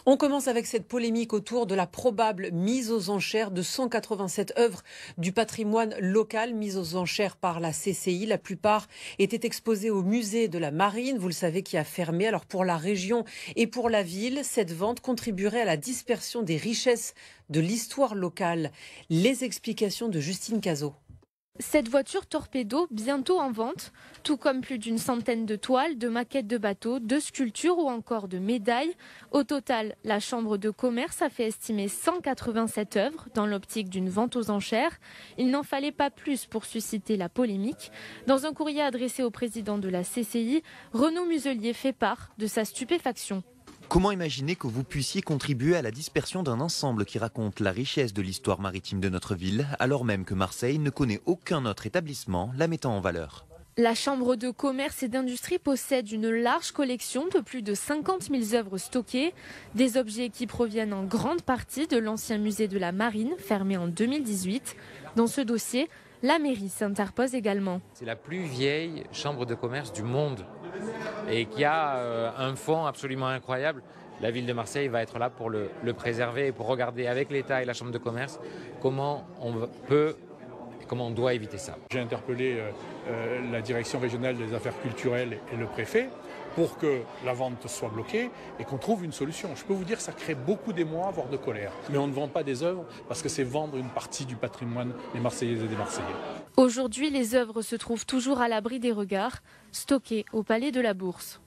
On commence avec cette polémique autour de la probable mise aux enchères de 187 œuvres du patrimoine local mises aux enchères par la CCI. La plupart étaient exposées au musée de la Marine, vous le savez, qui a fermé. Alors pour la région et pour la ville, cette vente contribuerait à la dispersion des richesses de l'histoire locale. Les explications de Justine Cazot. Cette voiture torpédo, bientôt en vente, tout comme plus d'une centaine de toiles, de maquettes de bateaux, de sculptures ou encore de médailles. Au total, la Chambre de commerce a fait estimer 187 œuvres dans l'optique d'une vente aux enchères. Il n'en fallait pas plus pour susciter la polémique. Dans un courrier adressé au président de la CCI, Renaud Muselier fait part de sa stupéfaction. Comment imaginer que vous puissiez contribuer à la dispersion d'un ensemble qui raconte la richesse de l'histoire maritime de notre ville, alors même que Marseille ne connaît aucun autre établissement la mettant en valeur? La Chambre de commerce et d'industrie possède une large collection de plus de 50 000 œuvres stockées, des objets qui proviennent en grande partie de l'ancien musée de la Marine, fermé en 2018. Dans ce dossier, la mairie s'interpose également. C'est la plus vieille chambre de commerce du monde et qui a un fonds absolument incroyable. La ville de Marseille va être là pour le préserver et pour regarder avec l'État et la chambre de commerce comment on peut et comment on doit éviter ça. J'ai interpellé la direction régionale des affaires culturelles et le préfet pour que la vente soit bloquée et qu'on trouve une solution. Je peux vous dire que ça crée beaucoup d'émoi, voire de colère. Mais on ne vend pas des œuvres parce que c'est vendre une partie du patrimoine des Marseillaises et des Marseillais. Aujourd'hui, les œuvres se trouvent toujours à l'abri des regards, stockées au Palais de la Bourse.